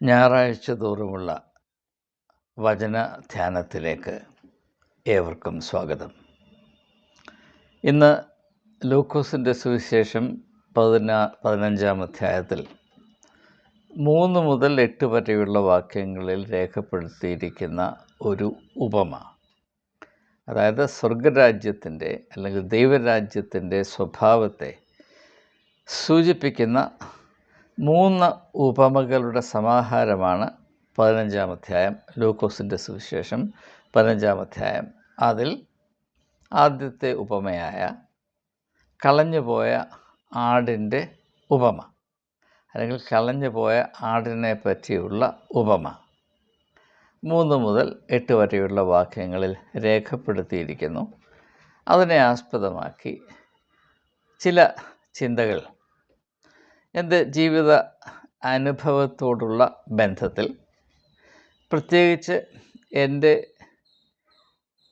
ഞായറാഴ്ച തോറുമുള്ള വചന ധ്യാനത്തിലേക്ക് ഏവർക്കും സ്വാഗതം. ഇന്ന് ലൂക്കോസിൻ്റെ സുവിശേഷം 15-ാം അധ്യായത്തിൽ 3 മുതൽ 8 വരെയുള്ള വാക്യങ്ങളിൽ രേഖപ്പെടുത്തിയിരിക്കുന്ന ഒരു ഉപമ, അതായത് സ്വർഗരാജ്യത്തിൻ്റെ അല്ലെങ്കിൽ ദൈവരാജ്യത്തിൻ്റെ സ്വഭാവത്തെ സൂചിപ്പിക്കുന്ന 3 ഉപമകളുടെ സമാഹാരമാണ് 15-ാം അധ്യായം, ലൂക്കോസിൻ്റെ സുവിശേഷം 15-ാം അധ്യായം. അതിൽ ആദ്യത്തെ ഉപമയായ കളഞ്ഞുപോയ ആടിൻ്റെ ഉപമ, അല്ലെങ്കിൽ കളഞ്ഞുപോയ ആടിനെ പറ്റിയുള്ള ഉപമ 3 മുതൽ 8 വരെയുള്ള വാക്യങ്ങളിൽ രേഖപ്പെടുത്തിയിരിക്കുന്നു. അതിനെ ആസ്പദമാക്കി ചില ചിന്തകൾ എൻ്റെ ജീവിത അനുഭവത്തോടുള്ള ബന്ധത്തിൽ, പ്രത്യേകിച്ച് എൻ്റെ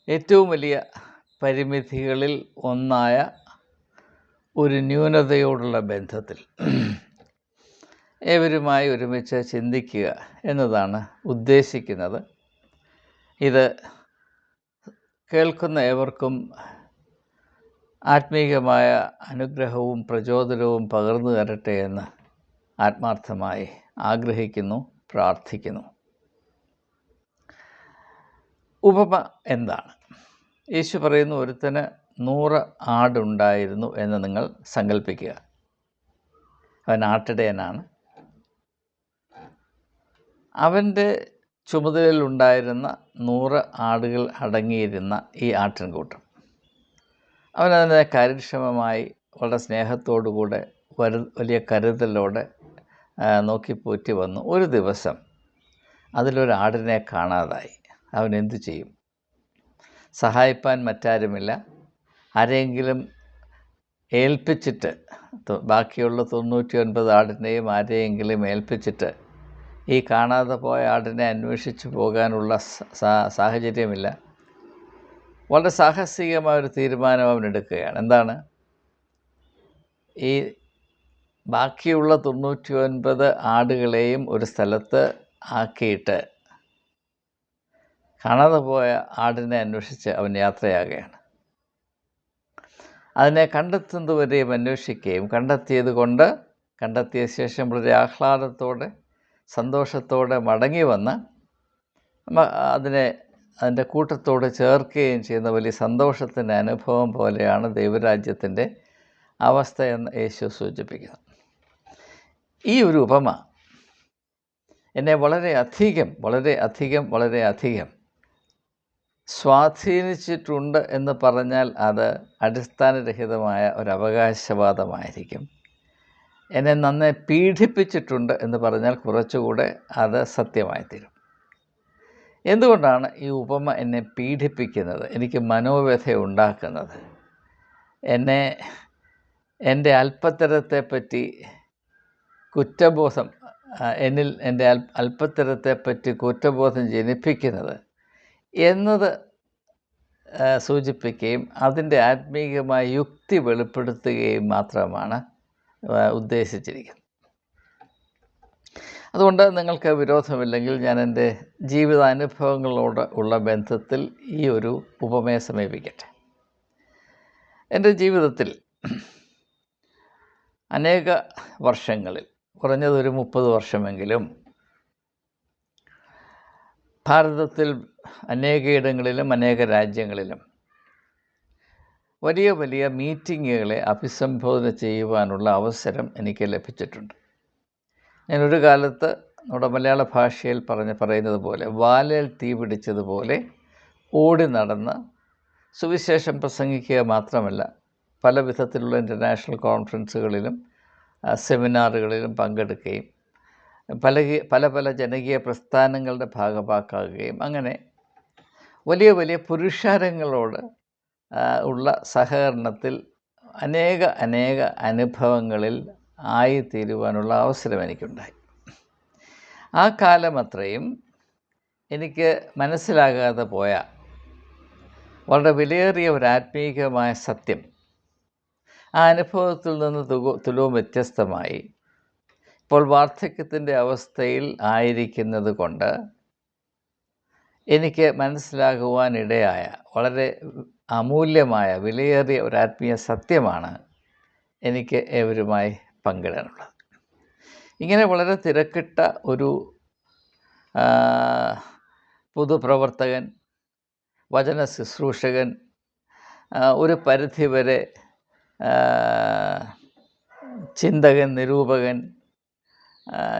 ഏറ്റവും വലിയ പരിമിതികളിൽ ഒന്നായ ഒരു ന്യൂനതയോടുള്ള ബന്ധത്തിൽ ഏവരുമായി ഒരുമിച്ച് ചിന്തിക്കുക എന്നതാണ് ഉദ്ദേശിക്കുന്നത്. ഇത് കേൾക്കുന്ന ഏവർക്കും ആത്മീയമായ അനുഗ്രഹവും പ്രചോദനവും പകർന്നു തരട്ടെ എന്ന് ആത്മാർത്ഥമായി ആഗ്രഹിക്കുന്നു, പ്രാർത്ഥിക്കുന്നു. ഉപമ എന്താണ്? യേശു പറയുന്നു, ഒരുത്തന് 100 ആടുണ്ടായിരുന്നു എന്ന് നിങ്ങൾ സങ്കല്പിക്കുക. അവൻ ആട്ടിടയനാണ്. അവൻ്റെ ചുമതലയിലുണ്ടായിരുന്ന 100 ആടുകൾ അടങ്ങിയിരുന്ന ഈ ആട്ടിൻകൂട്ടം അവനതിനെ കാര്യക്ഷമമായി വളരെ സ്നേഹത്തോടുകൂടെ വലിയ കരുതലോടെ നോക്കിപ്പോറ്റി വന്നു. ഒരു ദിവസം അതിലൊരാടിനെ കാണാതായി. അവൻ എന്തു ചെയ്യും? സഹായിപ്പാൻ മറ്റാരുമില്ല. ആരെയെങ്കിലും ഏൽപ്പിച്ചിട്ട്, ബാക്കിയുള്ള 99 ആടിനെയും ആരെയെങ്കിലും ഏൽപ്പിച്ചിട്ട് ഈ കാണാതെ പോയ ആടിനെ അന്വേഷിച്ച് പോകാനുള്ള സാഹചര്യമില്ല. വളരെ സാഹസികമായൊരു തീരുമാനം അവൻ എടുക്കുകയാണ്. എന്താണ്? ഈ ബാക്കിയുള്ള 99 ആടുകളെയും ഒരു സ്ഥലത്ത് ആക്കിയിട്ട് കാണാതെ പോയ ആടിനെ അന്വേഷിച്ച് അവൻ യാത്രയാകുകയാണ്. അതിനെ കണ്ടെത്തുന്നതുവരെയും അന്വേഷിക്കുകയും കണ്ടെത്തിയ ശേഷം വളരെ ആഹ്ലാദത്തോടെ സന്തോഷത്തോടെ മടങ്ങി വന്ന് അതിൻ്റെ കൂട്ടത്തോട് ചേർക്കുകയും ചെയ്യുന്ന വലിയ സന്തോഷത്തിൻ്റെ അനുഭവം പോലെയാണ് ദൈവരാജ്യത്തിൻ്റെ അവസ്ഥ എന്ന് യേശു സൂചിപ്പിക്കുന്നു. ഈ ഒരു ഉപമ എന്നെ വളരെയധികം സ്വാധീനിച്ചിട്ടുണ്ട് എന്ന് പറഞ്ഞാൽ അത് അടിസ്ഥാനരഹിതമായ ഒരു അവകാശവാദമായിരിക്കും. എന്നെ നന്നേ പീഡിപ്പിച്ചിട്ടുണ്ട് എന്ന് പറഞ്ഞാൽ കുറച്ചുകൂടെ അത് സത്യമായിത്തീരും. എന്തുകൊണ്ടാണ് ഈ ഉപമ എന്നെ പീഡിപ്പിക്കുന്നത്, എനിക്ക് മനോവ്യഥ ഉണ്ടാക്കുന്നത്? എൻ്റെ അല്പത്തരത്തെപ്പറ്റി എൻ്റെ അല്പത്തരത്തെപ്പറ്റി കുറ്റബോധം ജനിപ്പിക്കുന്നത് എന്നത് സൂചിപ്പിക്കുകയും അതിൻ്റെ ആത്മീയമായ യുക്തി വെളിപ്പെടുത്തുകയും മാത്രമാണ് ഉദ്ദേശിച്ചിരിക്കുന്നത്. അതുകൊണ്ട് നിങ്ങൾക്ക് വിരോധമില്ലെങ്കിൽ ഞാൻ എൻ്റെ ജീവിതാനുഭവങ്ങളോട് ഉള്ള ബന്ധത്തിൽ ഈ ഒരു ഉപമയെ സമീപിക്കട്ടെ. എൻ്റെ ജീവിതത്തിൽ അനേക വർഷങ്ങളിൽ, കുറഞ്ഞതൊരു 30 വർഷമെങ്കിലും, ഭാരതത്തിൽ അനേകയിടങ്ങളിലും അനേക രാജ്യങ്ങളിലും വലിയ മീറ്റിങ്ങുകളെ അഭിസംബോധന ചെയ്യുവാനുള്ള അവസരം എനിക്ക് ലഭിച്ചിട്ടുണ്ട്. ഞാനൊരു കാലത്ത് നമ്മുടെ മലയാള ഭാഷയിൽ പറയുന്നത് പോലെ വാലേൽ തീ പിടിച്ചതുപോലെ ഓടി നടന്ന് സുവിശേഷം പ്രസംഗിക്കുക മാത്രമല്ല, പല വിധത്തിലുള്ള ഇൻ്റർനാഷണൽ കോൺഫറൻസുകളിലും സെമിനാറുകളിലും പങ്കെടുക്കുകയും പല ജനകീയ പ്രസ്ഥാനങ്ങളുടെ ഭാഗമാക്കുകയും അങ്ങനെ വലിയ പുരുഷാരങ്ങളോട് ഉള്ള സഹകരണത്തിൽ അനേക അനുഭവങ്ങളിൽ ആയിത്തീരുവാനുള്ള അവസരം എനിക്കുണ്ടായി. ആ കാലം അത്രയും എനിക്ക് മനസ്സിലാകാതെ പോയ വളരെ വിലയേറിയ ഒരു ആത്മീയമായ സത്യം, ആ അനുഭവത്തിൽ നിന്ന് തുലവും വ്യത്യസ്തമായി ഇപ്പോൾ വാർദ്ധക്യത്തിൻ്റെ അവസ്ഥയിൽ ആയിരിക്കുന്നത് കൊണ്ട് എനിക്ക് മനസ്സിലാകുവാനിടയായ വളരെ അമൂല്യമായ വിലയേറിയ ഒരു ആത്മീയ സത്യമാണ് എനിക്ക് ഏവരുമായി പങ്കിടാനുള്ളത്. ഇങ്ങനെ വളരെ തിരക്കിട്ട ഒരു പൊതുപ്രവർത്തകൻ, വചന ശുശ്രൂഷകൻ, ഒരു പരിധിവരെ ചിന്തകൻ, നിരൂപകൻ,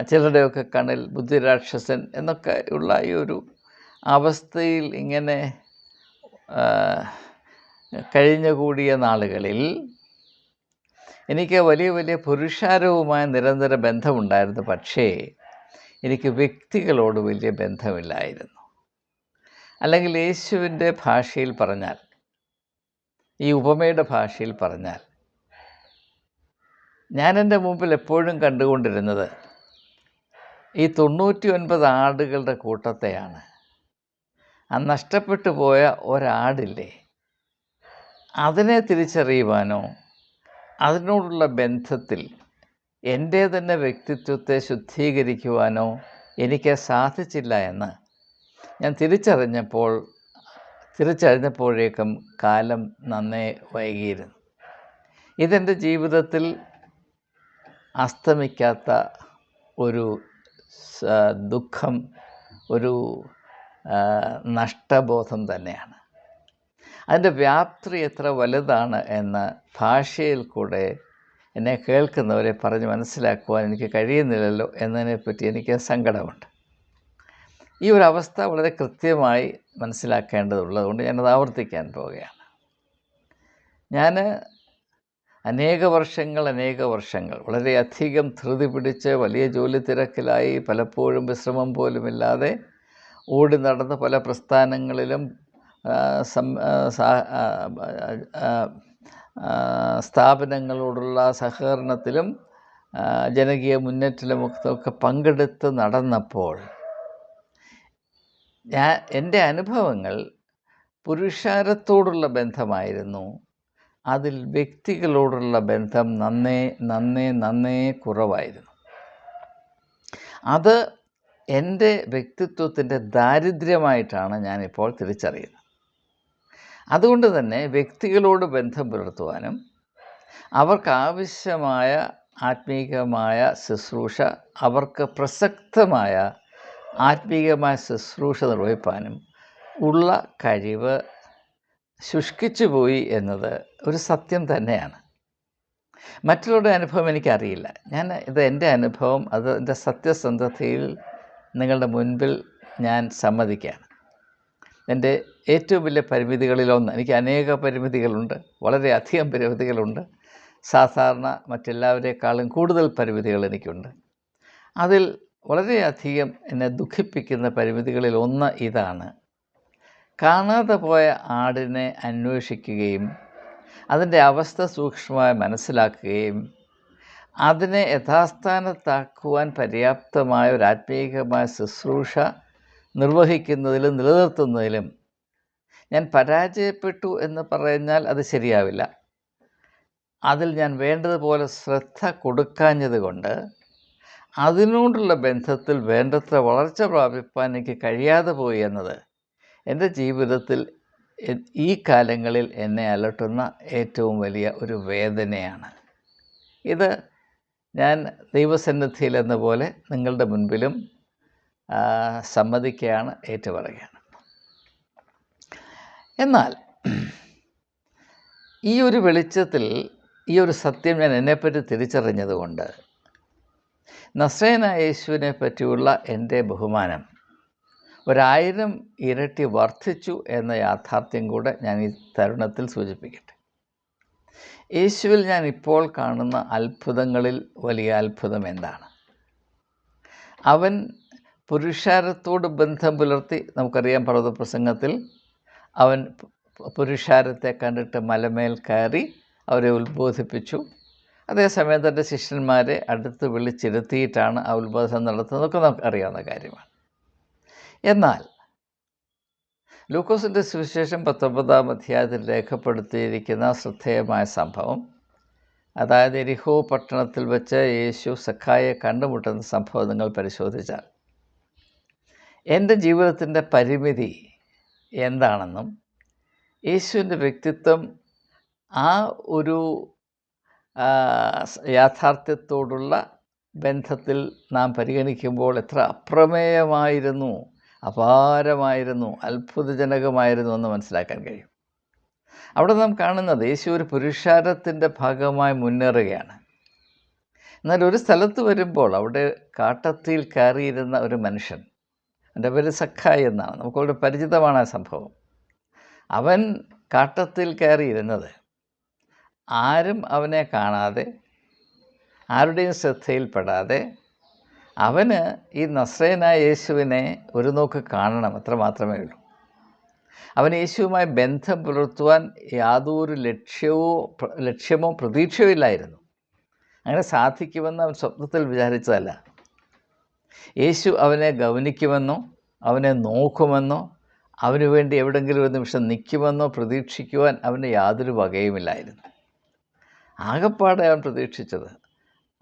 ചിലരുടെയൊക്കെ കണ്ണിൽ ബുദ്ധിരാക്ഷസൻ എന്നൊക്കെ ഉള്ള ഈ ഒരു അവസ്ഥയിൽ ഇങ്ങനെ കഴിഞ്ഞുകൂടിയ നാളുകളിൽ എനിക്ക് വലിയ വലിയ പുരുഷാരവുമായി നിരന്തര ബന്ധമുണ്ടായിരുന്നു. പക്ഷേ എനിക്ക് വ്യക്തികളോട് വലിയ ബന്ധമില്ലായിരുന്നു. അല്ലെങ്കിൽ യേശുവിൻ്റെ ഭാഷയിൽ പറഞ്ഞാൽ, ഈ ഉപമയുടെ ഭാഷയിൽ പറഞ്ഞാൽ, ഞാൻ എൻ്റെ മുമ്പിൽ എപ്പോഴും കണ്ടുകൊണ്ടിരുന്നത് ഈ 99 ആടുകളുടെ കൂട്ടത്തെയാണ്. ആ നഷ്ടപ്പെട്ടു പോയ ഒരാടില്ലേ, അതിനെ തിരിച്ചറിയുവാനോ അതിനോടുള്ള ബന്ധത്തിൽ എൻ്റെ തന്നെ വ്യക്തിത്വത്തെ ശുദ്ധീകരിക്കുവാനോ എനിക്ക് സാധിച്ചില്ല എന്ന് ഞാൻ തിരിച്ചറിഞ്ഞപ്പോഴേക്കും കാലം നന്നേ വൈകിയിരുന്നു. ഇതെൻ്റെ ജീവിതത്തിൽ അസ്തമിക്കാത്ത ഒരു ദുഃഖം, ഒരു നഷ്ടബോധം തന്നെയാണ്. അതിൻ്റെ വ്യാപ്തി എത്ര വലുതാണ് എന്ന് ഭാഷയിൽ കൂടെ എന്നെ കേൾക്കുന്നവരെ പറഞ്ഞ് മനസ്സിലാക്കുവാൻ എനിക്ക് കഴിയുന്നില്ലല്ലോ എന്നതിനെപ്പറ്റി എനിക്ക് സങ്കടമുണ്ട്. ഈ ഒരു അവസ്ഥ വളരെ കൃത്യമായി മനസ്സിലാക്കേണ്ടതുള്ളതുകൊണ്ട് ഞാനത് ആവർത്തിക്കാൻ പോവുകയാണ്. ഞാൻ അനേക വർഷങ്ങൾ വളരെയധികം ധൃതി പിടിച്ച് വലിയ ജോലി തിരക്കിലായി, പലപ്പോഴും വിശ്രമം പോലുമില്ലാതെ ഓടി നടന്ന് പല പ്രസ്ഥാനങ്ങളിലും സ്ഥാപനങ്ങളോടുള്ള സഹകരണത്തിലും ജനകീയ മുന്നേറ്റത്തിലുമൊക്കെ പങ്കെടുത്ത് നടന്നപ്പോൾ എൻ്റെ അനുഭവങ്ങൾ പുരുഷാരത്തോടുള്ള ബന്ധമായിരുന്നു. അതിൽ വ്യക്തികളോടുള്ള ബന്ധം നന്നേ കുറവായിരുന്നു. അത് എൻ്റെ വ്യക്തിത്വത്തിൻ്റെ ദാരിദ്ര്യമായിട്ടാണ് ഞാനിപ്പോൾ തിരിച്ചറിയുന്നത്. അതുകൊണ്ട് തന്നെ വ്യക്തികളോട് ബന്ധം പുലർത്തുവാനും അവർക്കാവശ്യമായ ആത്മീകമായ ശുശ്രൂഷ, അവർക്ക് പ്രസക്തമായ ആത്മീകമായ ശുശ്രൂഷ നിർവഹിപ്പാനും ഉള്ള കഴിവ് ശുഷ്കിച്ചു പോയി എന്നത് ഒരു സത്യം തന്നെയാണ്. മറ്റുള്ളവരുടെ അനുഭവം എനിക്കറിയില്ല. ഇത് എൻ്റെ അനുഭവം, അതിൻ്റെ സത്യസന്ധതയിൽ നിങ്ങളുടെ മുൻപിൽ ഞാൻ സമ്മതിക്കുകയാണ്. എൻ്റെ ഏറ്റവും വലിയ പരിമിതികളിലൊന്ന്, എനിക്ക് അനേക പരിമിതികളുണ്ട്, വളരെയധികം പരിമിതികളുണ്ട്. സാധാരണ മറ്റെല്ലാവരേക്കാളും കൂടുതൽ പരിമിതികൾ എനിക്കുണ്ട്. അതിൽ വളരെയധികം എന്നെ ദുഃഖിപ്പിക്കുന്ന പരിമിതികളിൽ ഒന്ന് ഇതാണ്: കാണാതെ പോയ ആടിനെ അന്വേഷിക്കുകയും അതിൻ്റെ അവസ്ഥ സൂക്ഷ്മമായി മനസ്സിലാക്കുകയും അതിനെ യഥാസ്ഥാനത്താക്കുവാൻ പര്യാപ്തമായ ഒരു ആത്മീകമായ ശുശ്രൂഷ നിർവഹിക്കുന്നതിലും നിലനിർത്തുന്നതിലും ഞാൻ പരാജയപ്പെട്ടു എന്ന് പറഞ്ഞാൽ അത് ശരിയാവില്ല. അതിൽ ഞാൻ വേണ്ടതുപോലെ ശ്രദ്ധ കൊടുക്കാഞ്ഞത് കൊണ്ട് അതിനോടുള്ള ബന്ധത്തിൽ വേണ്ടത്ര വളർച്ച പ്രാപിപ്പാൻ എനിക്ക് കഴിയാതെ പോയി എന്നത് എൻ്റെ ജീവിതത്തിൽ ഈ കാലങ്ങളിൽ എന്നെ അലട്ടുന്ന ഏറ്റവും വലിയ ഒരു വേദനയാണ്. ഇത് ഞാൻ ദൈവസന്നിധിയിൽ എന്ന പോലെ നിങ്ങളുടെ മുൻപിലും സമ്മതിക്കുകയാണ്, ഏറ്റുപറയുകയാണ്. എന്നാൽ ഈ ഒരു വെളിച്ചത്തിൽ ഈ ഒരു സത്യം ഞാൻ എന്നെപ്പറ്റി തിരിച്ചറിഞ്ഞതുകൊണ്ട് നസ്രയനായ യേശുവിനെ പറ്റിയുള്ള എൻ്റെ ബഹുമാനം 1000 ഇരട്ടി വർദ്ധിച്ചു എന്ന യാഥാർത്ഥ്യം കൂടെ ഞാൻ ഈ തരുണത്തിൽ സൂചിപ്പിക്കട്ടെ. യേശുവിൽ ഞാൻ ഇപ്പോൾ കാണുന്ന അത്ഭുതങ്ങളിൽ വലിയ അത്ഭുതം എന്താണ്? അവൻ പുരുഷാരത്തോട് ബന്ധം പുലർത്തി. നമുക്കറിയാം, പർവ്വതപ്രസംഗത്തിൽ അവൻ പുരുഷാരത്തെ കണ്ടിട്ട് മലമേൽ കയറി അവരെ ഉത്ബോധിപ്പിച്ചു. അതേസമയം തൻ്റെ ശിഷ്യന്മാരെ അടുത്ത് വിളിച്ചിരുത്തിയിട്ടാണ് ആ ഉത്ബോധനം നടത്തുന്നതൊക്കെ നമുക്ക് അറിയാവുന്ന കാര്യമാണ്. എന്നാൽ ലൂക്കോസിൻ്റെ സുവിശേഷം 19-ാം അധ്യായത്തിൽ രേഖപ്പെടുത്തിയിരിക്കുന്ന ശ്രദ്ധേയമായ സംഭവം അതായത് എരിഹോ പട്ടണത്തിൽ വെച്ച് യേശു സഖായെ കണ്ടുമുട്ടുന്ന സംഭവം നിങ്ങൾ പരിശോധിച്ചാൽ എൻ്റെ ജീവിതത്തിൻ്റെ പരിമിതി എന്താണെന്നും യേശുവിൻ്റെ വ്യക്തിത്വം ആ ഒരു യാഥാർത്ഥ്യത്തോടുള്ള ബന്ധത്തിൽ നാം പരിഗണിക്കുമ്പോൾ എത്ര അപ്രമേയമായിരുന്നു, അപാരമായിരുന്നു, അത്ഭുതജനകമായിരുന്നു എന്ന് മനസ്സിലാക്കാൻ കഴിയും. അവിടെ നാം കാണുന്നത് യേശു ഒരു പുരുഷാരത്തിൻ്റെ ഭാഗമായി മുന്നേറുകയാണ്. എന്നാൽ ഒരു സ്ഥലത്ത് വരുമ്പോൾ അവിടെ കാട്ടത്തിയിൽ കയറിയിരുന്ന ഒരു മനുഷ്യൻ, എൻ്റെ പേര് സഖായി എന്നാണ്, നമുക്കവിടെ പരിചിതമാണ് ആ സംഭവം. അവൻ കാട്ടത്തിൽ കയറിയിരുന്നത് ആരും അവനെ കാണാതെ, ആരുടെയും ശ്രദ്ധയിൽപ്പെടാതെ അവന് ഈ നസ്രയനായ യേശുവിനെ ഒരു നോക്ക് കാണണം, അത്ര മാത്രമേ ഉള്ളൂ. അവൻ യേശുവുമായി ബന്ധം പുലർത്തുവാൻ യാതൊരു ലക്ഷ്യമോ പ്രതീക്ഷയോ ഇല്ലായിരുന്നു. അങ്ങനെ സാധിക്കുമെന്ന് അവൻ സ്വപ്നത്തിൽ വിചാരിച്ചതല്ല. യേശു അവനെ ഗൗനിക്കുമെന്നോ അവനെ നോക്കുമെന്നോ അവന് വേണ്ടി എവിടെയെങ്കിലും ഒരു നിമിഷം നിൽക്കുമെന്നോ പ്രതീക്ഷിക്കുവാൻ അവന് യാതൊരു വകയുമില്ലായിരുന്നു. ആകപ്പാടെ അവൻ പ്രതീക്ഷിച്ചത്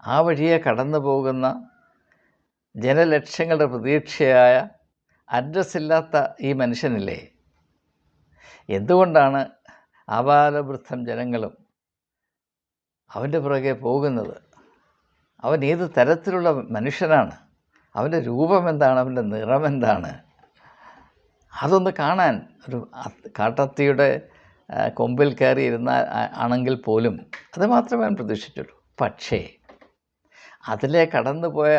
ആ വഴിയെ കടന്നു പോകുന്ന ജനലക്ഷങ്ങളുടെ പ്രതീക്ഷയായ അഡ്രസ്സില്ലാത്ത ഈ മനുഷ്യനില്ലേ, എന്തുകൊണ്ടാണ് ആബാലവൃദ്ധം ജനങ്ങളും അവൻ്റെ പുറകെ പോകുന്നത്? അവൻ ഏത് തരത്തിലുള്ള മനുഷ്യനാണ്? അവൻ്റെ രൂപം എന്താണ്? അവൻ്റെ നിറമെന്താണ്? അതൊന്ന് കാണാൻ ഒരു കാട്ടത്തിയുടെ കൊമ്പിൽ കയറിയിരുന്ന ആണെങ്കിൽ പോലും അത് മാത്രമേ അവൻ പ്രതീക്ഷിച്ചുള്ളൂ. പക്ഷേ അതിലെ കടന്നുപോയ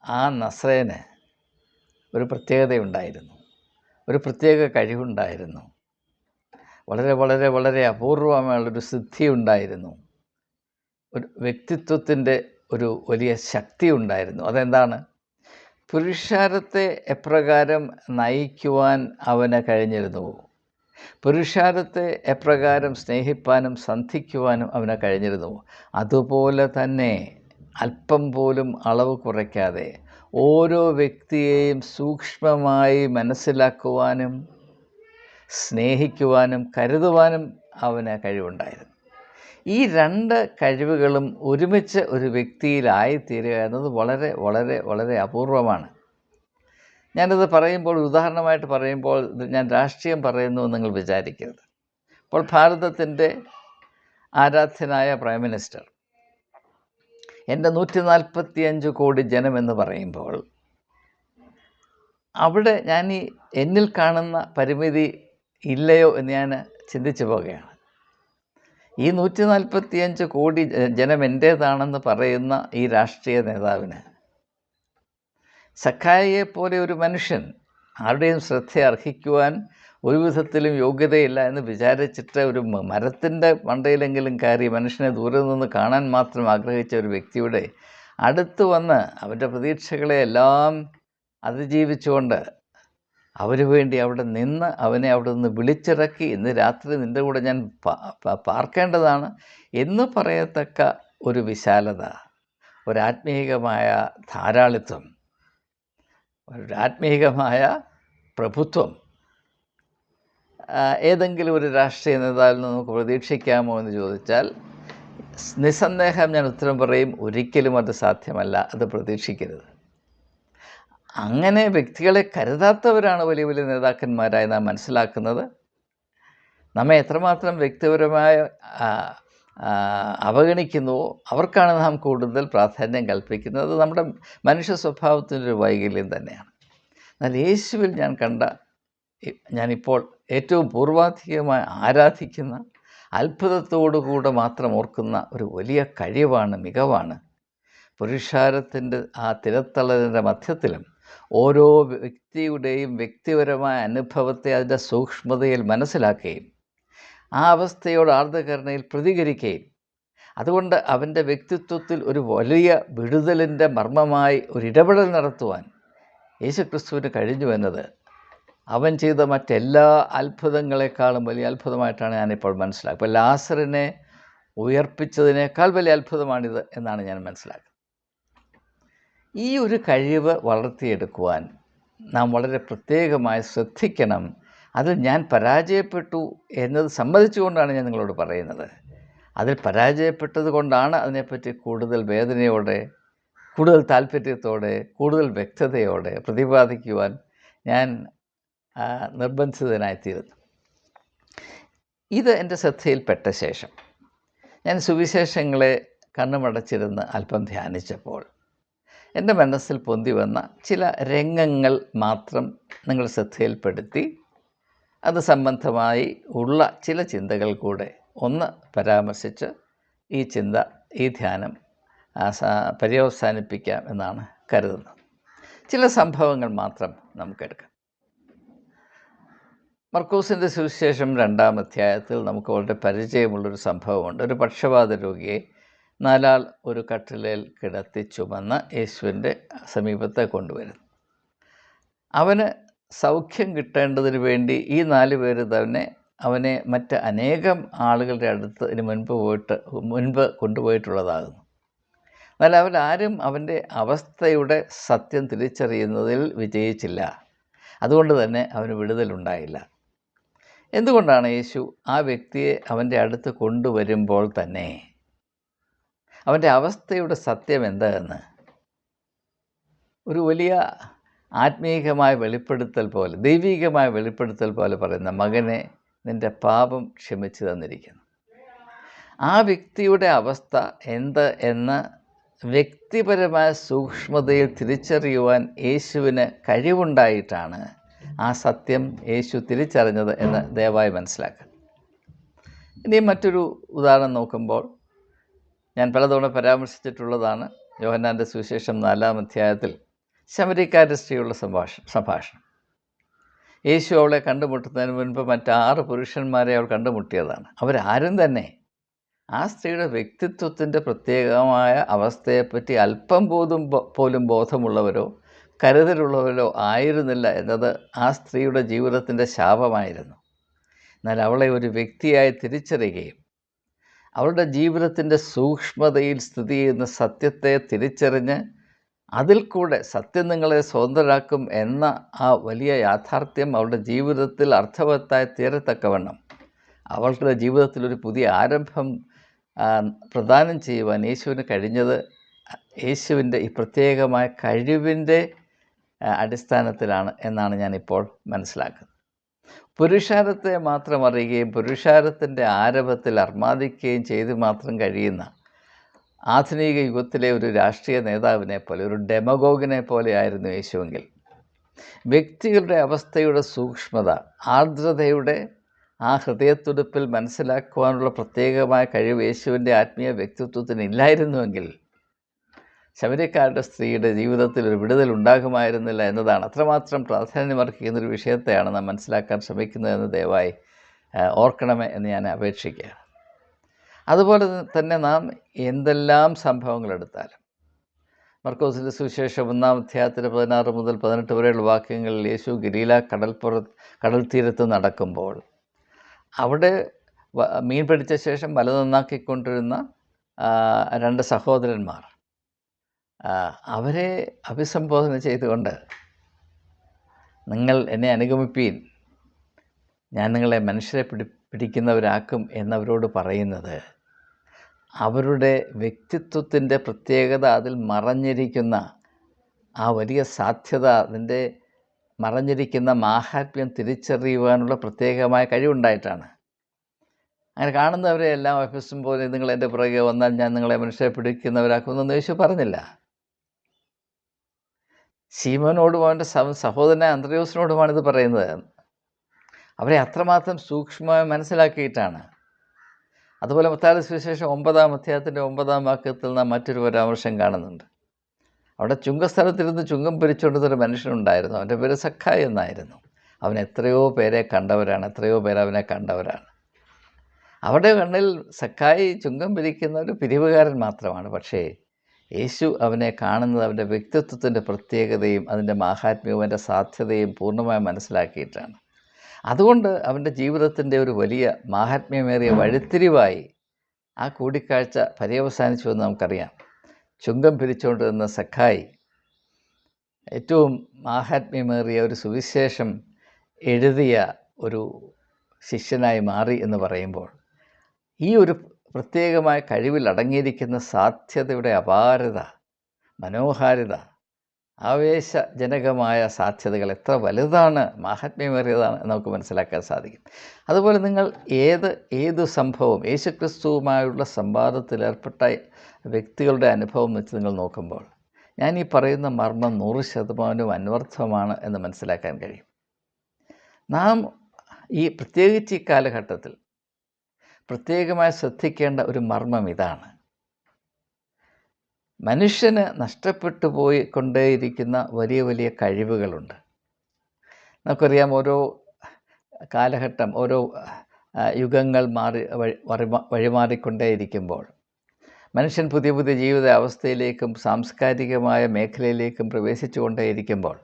ആ നസ്രയന് ഒരു പ്രത്യേകതയുണ്ടായിരുന്നു, ഒരു പ്രത്യേക കഴിവുണ്ടായിരുന്നു, വളരെ വളരെ വളരെ അപൂർവമായുള്ളൊരു സിദ്ധി ഉണ്ടായിരുന്നു, ഒരു വ്യക്തിത്വത്തിൻ്റെ ഒരു വലിയ ശക്തി ഉണ്ടായിരുന്നു. അതെന്താണ്? പുരുഷാരത്തെ എപ്രകാരം നയിക്കുവാൻ അവന് കഴിഞ്ഞിരുന്നുവോ, പുരുഷാരത്തെ എപ്രകാരം സ്നേഹിപ്പാനും സന്ധിക്കുവാനും അവന് കഴിഞ്ഞിരുന്നുവോ, അതുപോലെ തന്നെ അല്പം പോലും അളവ് കുറയ്ക്കാതെ ഓരോ വ്യക്തിയെയും സൂക്ഷ്മമായി മനസ്സിലാക്കുവാനും സ്നേഹിക്കുവാനും കരുതുവാനും അവന് കഴിവുണ്ടായിരുന്നു. ഈ രണ്ട് കഴിവുകളും ഒരുമിച്ച് ഒരു വ്യക്തിയിലായിത്തീരുക എന്നത് വളരെ വളരെ വളരെ അപൂർവമാണ്. ഞാനിത് പറയുമ്പോൾ, ഉദാഹരണമായിട്ട് പറയുമ്പോൾ, ഞാൻ രാഷ്ട്രീയം പറയുന്നു എന്ന് നിങ്ങൾ വിചാരിക്കരുത്. ഇപ്പോൾ ഭാരതത്തിൻ്റെ ആരാധ്യനായ പ്രൈം മിനിസ്റ്റർ എൻ്റെ 145 കോടി ജനമെന്ന് പറയുമ്പോൾ അവിടെ എന്നിൽ കാണുന്ന പരിമിതി ഇല്ലയോ എന്ന് ഞാൻ ചിന്തിച്ചു പോവുകയാണ്. ഈ 145 കോടി ജനം എൻ്റേതാണെന്ന് പറയുന്ന ഈ രാഷ്ട്രീയ നേതാവിന് സഖായിയെ പോലെ ഒരു മനുഷ്യൻ ആരുടെയും ശ്രദ്ധ അർഹിക്കുവാൻ ഒരു വിധത്തിലും യോഗ്യതയില്ല എന്ന് വിചാരിച്ചിട്ട് ഒരു മരത്തിൻ്റെ മണ്ടയിലെങ്കിലും കയറി മനുഷ്യനെ ദൂരെ നിന്ന് കാണാൻ മാത്രം ആഗ്രഹിച്ച ഒരു വ്യക്തിയുടെ അടുത്ത് വന്ന് അവൻ്റെ പ്രതീക്ഷകളെ എല്ലാം അതിജീവിച്ചുകൊണ്ട് അവന് വേണ്ടി അവിടെ നിന്ന് അവനെ അവിടെ നിന്ന് വിളിച്ചിറക്കി, ഇന്ന് രാത്രി നിൻ്റെ കൂടെ ഞാൻ പാർക്കേണ്ടതാണ് എന്ന് പറയത്തക്ക ഒരു വിശാലത, ഒരാത്മീകമായ ധാരാളിത്വം, ഒരാത്മീകമായ പ്രഭുത്വം ഏതെങ്കിലും ഒരു രാഷ്ട്രീയ നേതാവിൽ നിന്ന് നമുക്ക് പ്രതീക്ഷിക്കാമോ എന്ന് ചോദിച്ചാൽ നിസ്സന്ദേഹം ഞാൻ ഉത്തരം പറയും, ഒരിക്കലും അത് സാധ്യമല്ല, അത് പ്രതീക്ഷിക്കരുത്. അങ്ങനെ വ്യക്തികളെ കരുതാത്തവരാണ് വലിയ വലിയ നേതാക്കന്മാരായി നാം മനസ്സിലാക്കുന്നത്. നമ്മെ എത്രമാത്രം വ്യക്തിപരമായ അവഗണിക്കുന്നുവോ അവർക്കാണ് നാം കൂടുതൽ പ്രാധാന്യം കൽപ്പിക്കുന്നത്. നമ്മുടെ മനുഷ്യ സ്വഭാവത്തിൻ്റെ ഒരു വൈകല്യം തന്നെയാണ്. എന്നാൽ യേശുവിൽ ഞാനിപ്പോൾ ഏറ്റവും പൂർവാധികമായി ആരാധിക്കുന്ന, അത്ഭുതത്തോടുകൂടെ മാത്രം ഓർക്കുന്ന ഒരു വലിയ കഴിവാണ്, മികവാണ്, പുരുഷാരത്തിൻ്റെ ആ തിരത്തള്ളലിൻ്റെ മധ്യത്തിലും ഓരോ വ്യക്തിയുടെയും വ്യക്തിപരമായ അനുഭവത്തെ അതിൻ്റെ സൂക്ഷ്മതയിൽ മനസ്സിലാക്കുകയും ആ അവസ്ഥയോട് ആർദ്രകരുണയിൽ പ്രതികരിക്കുകയും അതുകൊണ്ട് അവൻ്റെ വ്യക്തിത്വത്തിൽ ഒരു വലിയ വിടുതലിൻ്റെ മർമ്മമായി ഒരിടപെടൽ നടത്തുവാൻ യേശുക്രിസ്തുവിന് കഴിഞ്ഞു എന്നത് അവൻ ചെയ്ത മറ്റെല്ലാ അത്ഭുതങ്ങളെക്കാളും വലിയ അത്ഭുതമായിട്ടാണ് ഞാനിപ്പോൾ മനസ്സിലാക്കുക. ഇപ്പോൾ ലാസറിനെ ഉയർപ്പിച്ചതിനേക്കാൾ വലിയ അത്ഭുതമാണിത് എന്നാണ് ഞാൻ മനസ്സിലാക്കുന്നത്. ഈ ഒരു കഴിവ് വളർത്തിയെടുക്കുവാൻ നാം വളരെ പ്രത്യേകമായി ശ്രദ്ധിക്കണം. അതിൽ ഞാൻ പരാജയപ്പെട്ടു എന്നത് സമ്മതിച്ചുകൊണ്ടാണ് ഞാൻ നിങ്ങളോട് പറയുന്നത്. അതിൽ പരാജയപ്പെട്ടത് കൊണ്ടാണ് അതിനെപ്പറ്റി കൂടുതൽ വേദനയോടെ, കൂടുതൽ താല്പര്യത്തോടെ, കൂടുതൽ വ്യക്തതയോടെ പ്രതിപാദിക്കുവാൻ ഞാൻ നിർബന്ധിതനായിത്തീരുന്നു. ഇത് എൻ്റെ ശ്രദ്ധയിൽപ്പെട്ട ശേഷം ഞാൻ സുവിശേഷങ്ങളെ കണ്ണുമടച്ചിരുന്ന് അല്പം ധ്യാനിച്ചപ്പോൾ എൻ്റെ മനസ്സിൽ പൊന്തി വന്ന ചില രംഗങ്ങൾ മാത്രം നിങ്ങളുടെ ശ്രദ്ധയിൽപ്പെടുത്തി അത് സംബന്ധമായി ഉള്ള ചില ചിന്തകൾ കൂടെ ഒന്ന് പരാമർശിച്ച് ഈ ധ്യാനം പര്യവസാനിപ്പിക്കാം എന്നാണ് കരുതുന്നത്. ചില സംഭവങ്ങൾ മാത്രം നമുക്കെടുക്കാം. മർക്കോസിൻ്റെ സുവിശേഷം 2-ാം അധ്യായത്തിൽ നമുക്ക് വളരെ പരിചയമുള്ളൊരു സംഭവമുണ്ട്. ഒരു പക്ഷവാത രോഗിയെ 4 ആൾ ഒരു കട്ടിലേൽ കിടത്തി ചുമന്ന് യേശുവിൻ്റെ സമീപത്തെ കൊണ്ടുവരുന്നു. അവന് സൗഖ്യം കിട്ടേണ്ടതിന് വേണ്ടി ഈ 4 പേര് തന്നെ അവനെ മറ്റ് അനേകം ആളുകളുടെ അടുത്ത് ഇതിന് മുൻപ് കൊണ്ടുപോയിട്ടുള്ളതാകുന്നു. എന്നാൽ അവരാരും അവൻ്റെ അവസ്ഥയുടെ സത്യം തിരിച്ചറിയുന്നതിൽ വിജയിച്ചില്ല. അതുകൊണ്ട് തന്നെ അവന് വിടുതലുണ്ടായില്ല. എന്തുകൊണ്ടാണ് യേശു ആ വ്യക്തിയെ അവൻ്റെ അടുത്ത് കൊണ്ടുവരുമ്പോൾ തന്നെ അവൻ്റെ അവസ്ഥയുടെ സത്യം എന്താണെന്ന് ഒരു വലിയ ആത്മീയമായ വെളിപ്പെടുത്തൽ പോലെ, ദൈവികമായ വെളിപ്പെടുത്തൽ പോലെ പറയുന്ന, മകനെ നിൻ്റെ പാപം ക്ഷമിച്ചു തന്നിരിക്കുന്നു. ആ വ്യക്തിയുടെ അവസ്ഥ എന്ത് എന്ന് വ്യക്തിപരമായ സൂക്ഷ്മതയിൽ തിരിച്ചറിയുവാൻ യേശുവിന് കഴിവുണ്ടായിട്ടാണ് ആ സത്യം യേശു തിരിച്ചറിഞ്ഞത് എന്ന് ദയവായി മനസ്സിലാക്കുക. ഇനി മറ്റൊരു ഉദാഹരണം നോക്കുമ്പോൾ ഞാൻ പലതവണ പരാമർശിച്ചിട്ടുള്ളതാണ്. യോഹന്നാൻ്റെ സുവിശേഷം 4-ാം അധ്യായത്തിൽ ശമരിക്കാരുടെ സ്ത്രീയുള്ള സംഭാഷണം. യേശു അവളെ കണ്ടുമുട്ടുന്നതിന് മുൻപ് മറ്റ് 6 പുരുഷന്മാരെ അവൾ കണ്ടുമുട്ടിയതാണ്. അവരാരും തന്നെ ആ സ്ത്രീയുടെ വ്യക്തിത്വത്തിൻ്റെ പ്രത്യേകമായ അവസ്ഥയെപ്പറ്റി അല്പം പോലും ബോധമുള്ളവരോ കരുതലുള്ളവരോ ആയിരുന്നില്ല എന്നത് ആ സ്ത്രീയുടെ ജീവിതത്തിൻ്റെ ശാപമായിരുന്നു. എന്നാൽ അവളെ ഒരു വ്യക്തിയായി തിരിച്ചറിയുകയും അവളുടെ ജീവിതത്തിൻ്റെ സൂക്ഷ്മതയിൽ സ്ഥിതി ചെയ്യുന്ന സത്യത്തെ തിരിച്ചറിഞ്ഞ് അതിൽ കൂടെ സത്യം നിങ്ങളെ സ്വതന്ത്രരാക്കും എന്ന ആ വലിയ യാഥാർത്ഥ്യം അവളുടെ ജീവിതത്തിൽ അർത്ഥവത്തായി തീരത്തക്കവണ്ണം അവളുടെ ജീവിതത്തിൽ ഒരു പുതിയ ആരംഭം പ്രദാനം ചെയ്യുവാൻ യേശുവിന് കഴിഞ്ഞത് യേശുവിൻ്റെ ഈ പ്രത്യേകമായ കഴിവിൻ്റെ അടിസ്ഥാനത്തിലാണ് എന്നാണ് ഞാനിപ്പോൾ മനസ്സിലാക്കുന്നത്. പുരുഷാരത്തെ മാത്രം അറിയുകയും പുരുഷാരത്തിൻ്റെ ആരവത്തിൽ അർമാദിക്കുകയും ചെയ്ത് മാത്രം കഴിയുന്ന ആധുനിക യുഗത്തിലെ ഒരു രാഷ്ട്രീയ നേതാവിനെ പോലെ, ഒരു ഡെമഗോഗിനെ പോലെ ആയിരുന്നു യേശുവെങ്കിൽ, വ്യക്തികളുടെ അവസ്ഥയുടെ സൂക്ഷ്മത, ആർദ്രതയുടെ ആ ഹൃദയത്തുടിപ്പിൽ മനസ്സിലാക്കുവാനുള്ള പ്രത്യേകമായ കഴിവ് യേശുവിൻ്റെ ആത്മീയ വ്യക്തിത്വത്തിന് ഇല്ലായിരുന്നുവെങ്കിൽ ശമരിക്കാരുടെ സ്ത്രീയുടെ ജീവിതത്തിൽ ഒരു വിടുതൽ ഉണ്ടാകുമായിരുന്നില്ല എന്നതാണ്. അത്രമാത്രം പ്രാധാന്യമർഹിക്കുന്നൊരു വിഷയത്തെയാണ് നാം മനസ്സിലാക്കാൻ ശ്രമിക്കുന്നതെന്ന് ദയവായി ഓർക്കണമേ എന്ന് ഞാൻ അപേക്ഷിക്കുകയാണ്. അതുപോലെ തന്നെ നാം എന്തെല്ലാം സംഭവങ്ങളെടുത്താലും മർക്കോസിൻ്റെ സുവിശേഷം 1-ാം അധ്യായത്തിൻ്റെ 16 മുതൽ 18 വരെയുള്ള വാക്യങ്ങളിൽ യേശു ഗലീല കടൽ തീരത്ത് നടക്കുമ്പോൾ അവിടെ മീൻ പിടിച്ച ശേഷം വല നന്നാക്കിക്കൊണ്ടിരുന്ന 2 സഹോദരന്മാർ അവരെ അഭിസംബോധന ചെയ്തുകൊണ്ട്, നിങ്ങൾ എന്നെ അനുഗമിപ്പീൻ, ഞാൻ നിങ്ങളെ മനുഷ്യരെ പിടിക്കുന്നവരാക്കും എന്നവരോട് പറയുന്നത് അവരുടെ വ്യക്തിത്വത്തിൻ്റെ പ്രത്യേകത, അതിൽ മറഞ്ഞിരിക്കുന്ന ആ വലിയ സാധ്യത, അതിൻ്റെ മറഞ്ഞിരിക്കുന്ന മാഹാത്മ്യം തിരിച്ചറിയുവാനുള്ള പ്രത്യേകമായ കഴിവുണ്ടായിട്ടാണ്. അങ്ങനെ കാണുന്നവരെ എല്ലാം അഭിസംബോധന, നിങ്ങൾ എൻ്റെ പുറകെ വന്നാൽ ഞാൻ നിങ്ങളെ മനുഷ്യരെ പിടിക്കുന്നവരാക്കുമെന്നൊന്നും യേശു പറഞ്ഞില്ല. ശീമോനോടും അവൻ്റെ സഹോദരനായ അന്ത്രയോസിനോടുമാണ് ഇത് പറയുന്നത്. അവരെ അത്രമാത്രം സൂക്ഷ്മമായി മനസ്സിലാക്കിയിട്ടാണ്. അതുപോലെ മത്തായിയുടെ സുവിശേഷം 9-ാം അധ്യായത്തിൻ്റെ 9-ാം വാക്യത്തിൽ നാം മറ്റൊരു പരാമർശം കാണുന്നുണ്ട്. അവിടെ ചുങ്കസ്ഥലത്തിരുന്ന് ചുങ്കം പിരിച്ചുകൊണ്ടിരുന്നൊരു മനുഷ്യനുണ്ടായിരുന്നു. അവൻ്റെ പേര് സക്കായി എന്നായിരുന്നു. അവൻ എത്രയോ പേരെ കണ്ടവരാണ്, എത്രയോ പേർ അവനെ കണ്ടവരാണ്. അവരുടെ കണ്ണിൽ സക്കായി ചുങ്കം പിരിക്കുന്ന ഒരു പിരിവുകാരൻ മാത്രമാണ്. പക്ഷേ യേശു അവനെ കാണുന്നത് അവൻ്റെ വ്യക്തിത്വത്തിൻ്റെ പ്രത്യേകതയും അതിൻ്റെ മാഹാത്മ്യവും അതിൻ്റെ സാധ്യതയും പൂർണ്ണമായി മനസ്സിലാക്കിയിട്ടാണ്. അതുകൊണ്ട് അവൻ്റെ ജീവിതത്തിൻ്റെ ഒരു വലിയ മാഹാത്മ്യമേറിയ വഴിത്തിരിവായി ആ കൂടിക്കാഴ്ച പര്യവസാനിച്ചുവെന്ന് നമുക്കറിയാം. ചുങ്കം പിരിച്ചുകൊണ്ടിരുന്ന സക്കായി ഏറ്റവും മാഹാത്മ്യമേറിയ ഒരു സുവിശേഷം എഴുതിയ ഒരു ശിഷ്യനായി മാറി എന്ന് പറയുമ്പോൾ ഈ ഒരു പ്രത്യേകമായ കഴിവിൽ അടങ്ങിയിരിക്കുന്ന സാധ്യതയുടെ അപാരത, മനോഹാരിത, ആവേശജനകമായ സാധ്യതകൾ എത്ര വലുതാണ്, മാഹാത്മ്യമേറിയതാണ് എന്ന് നമുക്ക് മനസ്സിലാക്കാൻ സാധിക്കും. അതുപോലെ നിങ്ങൾ ഏതു സംഭവം യേശുക്രിസ്തുവുമായുള്ള സംവാദത്തിലേർപ്പെട്ട വ്യക്തികളുടെ അനുഭവം വെച്ച് നിങ്ങൾ നോക്കുമ്പോൾ ഞാൻ ഈ പറയുന്ന മർമ്മം 100% അന്വർത്ഥമാണ് എന്ന് മനസ്സിലാക്കാൻ കഴിയും. നാം പ്രത്യേകിച്ച് ഈ കാലഘട്ടത്തിൽ പ്രത്യേകമായി ശ്രദ്ധിക്കേണ്ട ഒരു മർമ്മം ഇതാണ്. മനുഷ്യന് നഷ്ടപ്പെട്ടു കൊണ്ടേയിരിക്കുന്ന വലിയ വലിയ കഴിവുകളുണ്ട്. നമുക്കറിയാം, ഓരോ കാലഘട്ടം, ഓരോ യുഗങ്ങൾ വഴിമാറിക്കൊണ്ടേയിരിക്കുമ്പോൾ മനുഷ്യൻ പുതിയ പുതിയ ജീവിത അവസ്ഥയിലേക്കും സാംസ്കാരികമായ മേഖലയിലേക്കും പ്രവേശിച്ചു കൊണ്ടേയിരിക്കുമ്പോൾ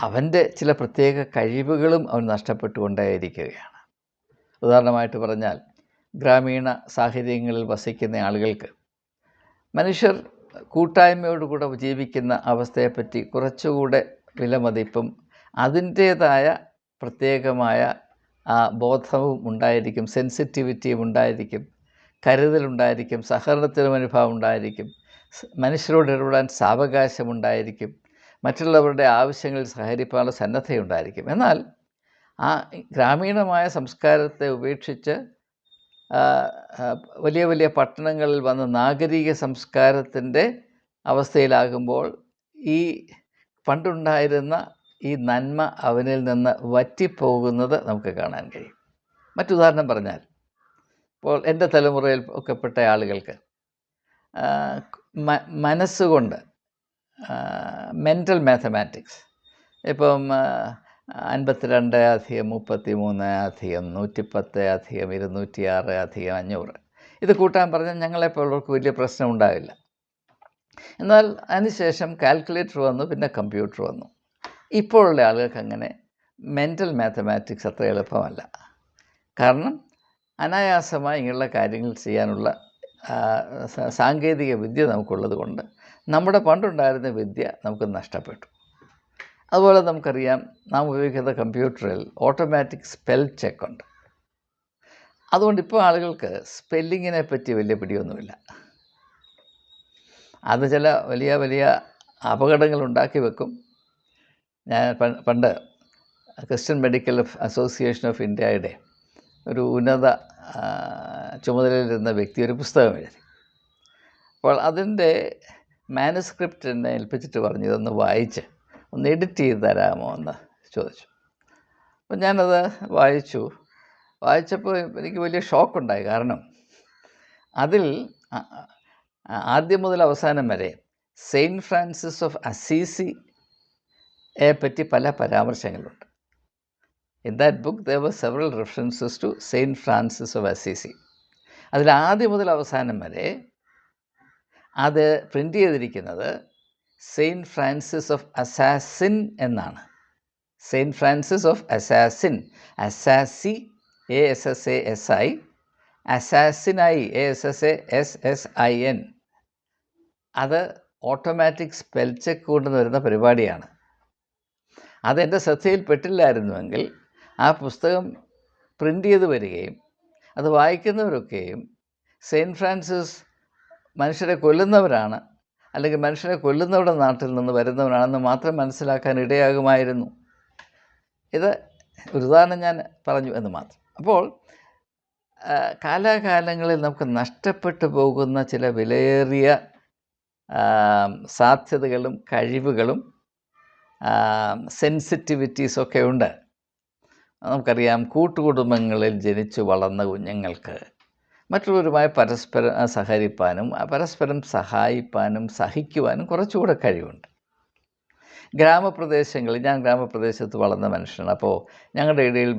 അവൻ്റെ ചില പ്രത്യേക കഴിവുകളും അവൻ നഷ്ടപ്പെട്ടുകൊണ്ടേയിരിക്കുകയാണ്. ഉദാഹരണമായിട്ട് പറഞ്ഞാൽ, ഗ്രാമീണ സാഹചര്യങ്ങളിൽ വസിക്കുന്ന ആളുകൾക്ക് മനുഷ്യർ കൂട്ടായ്മയോടുകൂടെ ജീവിക്കുന്ന അവസ്ഥയെപ്പറ്റി കുറച്ചുകൂടെ വിലമതിപ്പും അതിൻ്റേതായ പ്രത്യേകമായ ബോധവും ഉണ്ടായിരിക്കും, സെൻസിറ്റിവിറ്റിയും ഉണ്ടായിരിക്കും, കരുതലുണ്ടായിരിക്കും, സഹകരണത്തിന് മനോഭാവം ഉണ്ടായിരിക്കും, മനുഷ്യരോട് ഇടപെടാൻ സാവകാശമുണ്ടായിരിക്കും, മറ്റുള്ളവരുടെ ആവശ്യങ്ങളിൽ സഹകരിക്കാനുള്ള സന്നദ്ധയുണ്ടായിരിക്കും. എന്നാൽ ആ ഗ്രാമീണമായ സംസ്കാരത്തെ ഉപേക്ഷിച്ച് വലിയ വലിയ പട്ടണങ്ങളിൽ വന്ന് നാഗരിക സംസ്കാരത്തിൻ്റെ അവസ്ഥയിലാകുമ്പോൾ ഈ പണ്ടുണ്ടായിരുന്ന ഈ നന്മ അവനിൽ നിന്ന് വറ്റിപ്പോകുന്നത് നമുക്ക് കാണാൻ കഴിയും. മറ്റുദാഹരണം പറഞ്ഞാൽ, ഇപ്പോൾ എൻ്റെ തലമുറയിൽ ഒക്കെ പെട്ട ആളുകൾക്ക് മനസ്സുകൊണ്ട് മെൻ്റൽ മാത്തമാറ്റിക്സ്, ഇപ്പം 52 + 33 + 110 + 206 + 500 ഇത് കൂട്ടാൻ പറഞ്ഞാൽ ഞങ്ങളെപ്പോലുള്ളവർക്ക് വലിയ പ്രശ്നം ഉണ്ടാവില്ല. എന്നാൽ അതിനുശേഷം കാൽക്കുലേറ്റർ വന്നു, പിന്നെ കമ്പ്യൂട്ടർ വന്നു. ഇപ്പോഴുള്ള ആളുകൾക്ക് അങ്ങനെ മെൻ്റൽ മാത്തമാറ്റിക്സ് അത്ര എളുപ്പമല്ല. കാരണം അനായാസമായി ഇങ്ങനെയുള്ള കാര്യങ്ങൾ ചെയ്യാനുള്ള സാങ്കേതിക വിദ്യ നമുക്കുള്ളത് കൊണ്ട് നമ്മുടെ പണ്ടുണ്ടായിരുന്ന വിദ്യ നമുക്ക് നഷ്ടപ്പെട്ടു. അതുപോലെ നമുക്കറിയാം, നാം ഉപയോഗിക്കുന്ന കമ്പ്യൂട്ടറിൽ ഓട്ടോമാറ്റിക് സ്പെൽ ചെക്കുണ്ട്. അതുകൊണ്ട് ഇപ്പോൾ ആളുകൾക്ക് സ്പെല്ലിങ്ങിനെ പറ്റി വലിയ പിടിയൊന്നുമില്ല. അത് ചില വലിയ വലിയ അപകടങ്ങൾ ഉണ്ടാക്കി വെക്കും. ഞാൻ പണ്ട് ക്രിസ്ത്യൻ മെഡിക്കൽ അസോസിയേഷൻ ഓഫ് ഇന്ത്യയുടെ ഒരു ഉന്നത ചുമതലയിലിരുന്ന വ്യക്തി ഒരു പുസ്തകം എഴുതി. അപ്പോൾ അതിൻ്റെ മാനുസ്ക്രിപ്റ്റ് എന്നെ ഏൽപ്പിച്ചിട്ട് പറഞ്ഞു, ഇതൊന്ന് വായിച്ച് ഒന്ന് എഡിറ്റ് ചെയ്ത് തരാമോ എന്ന് ചോദിച്ചു. അപ്പം ഞാനത് വായിച്ചപ്പോൾ എനിക്ക് വലിയ ഷോക്കുണ്ടായി. കാരണം അതിൽ ആദ്യം മുതൽ അവസാനം വരെ സെയിൻറ്റ് ഫ്രാൻസിസ് ഓഫ് അസീസിയെ പറ്റി പല പരാമർശങ്ങളുണ്ട്. In that book there were several references to saint Francis of Assisi. അതിൽ ആദ്യം മുതൽ അവസാനം വരെ അത് പ്രിൻ്റ് ചെയ്തിരിക്കുന്നത് സെയിൻറ്റ് ഫ്രാൻസിസ് ഓഫ് അസാസിൻ എന്നാണ്. Saint Francis of assassin, Assisi ASSASI, അസാസിനായി ASSASSIN. അത് ഓട്ടോമാറ്റിക് സ്പെൽ ചെക്ക് കൊണ്ടുവന്ന് വരുന്ന പരിപാടിയാണ്. അതെൻ്റെ ശ്രദ്ധയിൽപ്പെട്ടില്ലായിരുന്നുവെങ്കിൽ ആ പുസ്തകം പ്രിൻ്റ് ചെയ്ത് വരികയും അത് വായിക്കുന്നവരൊക്കെയും സെയിൻറ്റ് ഫ്രാൻസിസ് മനുഷ്യരെ കൊല്ലുന്നവരാണ്, അല്ലെങ്കിൽ മനുഷ്യരെ കൊല്ലുന്നവരുടെ നാട്ടിൽ നിന്ന് വരുന്നവരാണെന്ന് മാത്രം മനസ്സിലാക്കാൻ ഇടയാകുമായിരുന്നു. ഇത് ഒരു ഉദാഹരണം ഞാൻ പറഞ്ഞു എന്ന് മാത്രം. അപ്പോൾ കാലാകാലങ്ങളിൽ നമുക്ക് നഷ്ടപ്പെട്ടു പോകുന്ന ചില വിലയേറിയ സാധ്യതകളും കഴിവുകളും സെൻസിറ്റിവിറ്റീസൊക്കെ ഉണ്ട്. നമുക്കറിയാം, കൂട്ടുകുടുംബങ്ങളിൽ ജനിച്ചു വളർന്ന കുഞ്ഞുങ്ങൾക്ക് മറ്റുള്ളവരുമായി പരസ്പരം സഹകരിപ്പാനും പരസ്പരം സഹായിപ്പാനും സഹിക്കുവാനും കുറച്ചുകൂടെ കഴിവുണ്ട്. ഗ്രാമപ്രദേശങ്ങളിൽ, ഞാൻ ഗ്രാമപ്രദേശത്ത് വളർന്ന മനുഷ്യനാണ്. അപ്പോൾ ഞങ്ങളുടെ ഇടയിൽ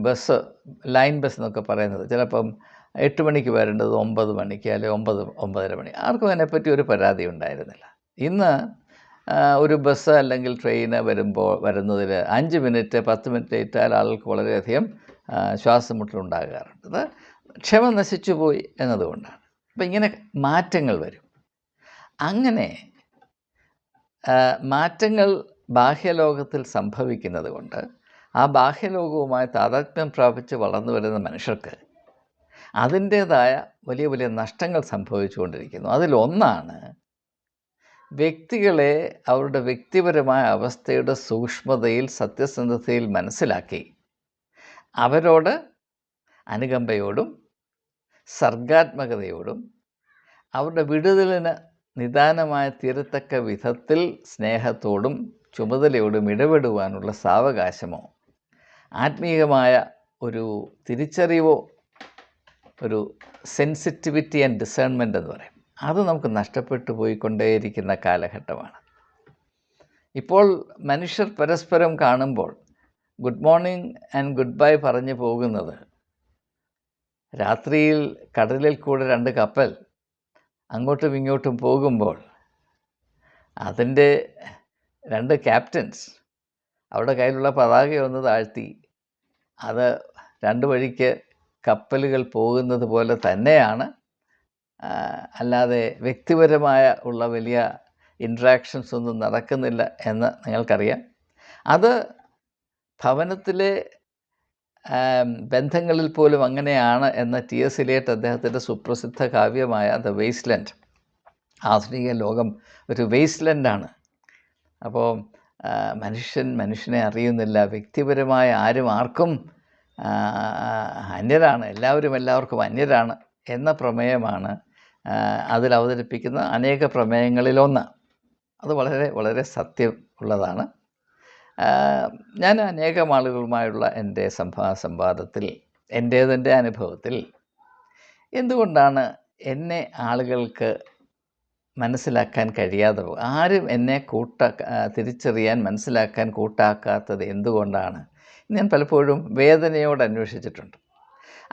ലൈൻ ബസ് എന്നൊക്കെ പറയുന്നത് ചിലപ്പം 8 മണിക്ക് വരേണ്ടത് 9 മണിക്ക്, അല്ലെങ്കിൽ 9-9:30 മണി. ആർക്കും അതിനെപ്പറ്റി ഒരു പരാതി ഉണ്ടായിരുന്നില്ല. ഇന്ന് ഒരു ബസ് അല്ലെങ്കിൽ ട്രെയിന് വരുന്നതിൽ 5 മിനിറ്റ് 10 മിനിറ്റ് ഇട്ടാൽ ആളുകൾക്ക് വളരെയധികം ശ്വാസമുട്ടലുണ്ടാകാറുണ്ട്. അത് ക്ഷമ നശിച്ചു പോയി എന്നതുകൊണ്ടാണ്. അപ്പം ഇങ്ങനെ മാറ്റങ്ങൾ വരും. അങ്ങനെ മാറ്റങ്ങൾ ബാഹ്യലോകത്തിൽ സംഭവിക്കുന്നത് കൊണ്ട് ആ ബാഹ്യലോകവുമായി താതാത്മ്യം പ്രാപിച്ച് വളർന്നു വരുന്ന മനുഷ്യർക്ക് അതിൻ്റേതായ വലിയ വലിയ നഷ്ടങ്ങൾ സംഭവിച്ചുകൊണ്ടിരിക്കുന്നു. അതിലൊന്നാണ് വ്യക്തികളെ അവരുടെ വ്യക്തിപരമായ അവസ്ഥയുടെ സൂക്ഷ്മതയിൽ, സത്യസന്ധതയിൽ മനസ്സിലാക്കി അവരോട് അനുകമ്പയോടും സർഗാത്മകതയോടും അവരുടെ വിടുതലിന് നിദാനമായി തീരത്തക്ക വിധത്തിൽ സ്നേഹത്തോടും ചുമതലയോടും ഇടപെടുവാനുള്ള സാവകാശമോ ആത്മീയമായ ഒരു തിരിച്ചറിവോ, ഒരു സെൻസിറ്റിവിറ്റി ആൻഡ് ഡിസേൺമെൻ്റ് എന്ന് പറയും, അത് നമുക്ക് നഷ്ടപ്പെട്ടു പോയിക്കൊണ്ടേയിരിക്കുന്ന കാലഘട്ടമാണ്. ഇപ്പോൾ മനുഷ്യർ പരസ്പരം കാണുമ്പോൾ good morning and good bye പറഞ്ഞു പോകുന്നത് രാത്രിയിൽ കടലിൽ കൂടെ 2 കപ്പൽ അങ്ങോട്ടും ഇങ്ങോട്ടും പോകുമ്പോൾ അതിൻ്റെ 2 ക്യാപ്റ്റൻസ് അവരുടെ കയ്യിലുള്ള പതാകയൊന്ന് താഴ്ത്തി അത് 2 വഴിക്ക് കപ്പലുകൾ പോകുന്നത് പോലെ തന്നെയാണ്. അല്ലാതെ വ്യക്തിപരമായ ഉള്ള വലിയ ഇൻട്രാക്ഷൻസ് ഒന്നും നടക്കുന്നില്ല എന്ന് നിങ്ങൾക്കറിയാം. അത് ഭവനത്തിലെ ബന്ധങ്ങളിൽ പോലും അങ്ങനെയാണ് എന്ന് ടി.എസ്. എലിയട്ട് അദ്ദേഹത്തിൻ്റെ സുപ്രസിദ്ധ കാവ്യമായ ദ വേസ്റ്റ്‌ലാൻഡ്, ആധുനിക ലോകം ഒരു വേസ്റ്റ്‌ലാൻഡാണ്. അപ്പോൾ മനുഷ്യനെ അറിയുന്നില്ല. വ്യക്തിപരമായ ആർക്കും അന്യരാണ്, എല്ലാവർക്കും അന്യരാണ് എന്ന പ്രമേയമാണ് അതിൽ അവതരിപ്പിക്കുന്ന അനേക പ്രമേയങ്ങളിലൊന്ന്. അത് വളരെ വളരെ സത്യം ഉള്ളതാണ്. ഞാൻ അനേകം ആളുകളുമായുള്ള എൻ്റെ സംവാദത്തിൽ എൻ്റെ അനുഭവത്തിൽ എന്തുകൊണ്ടാണ് എന്നെ ആളുകൾക്ക് മനസ്സിലാക്കാൻ കഴിയാതെ ആരും എന്നെ തിരിച്ചറിയാൻ, മനസ്സിലാക്കാൻ കൂട്ടാക്കാത്തത് എന്തുകൊണ്ടാണ്? ഞാൻ പലപ്പോഴും വേദനയോട് അന്വേഷിച്ചിട്ടുണ്ട്.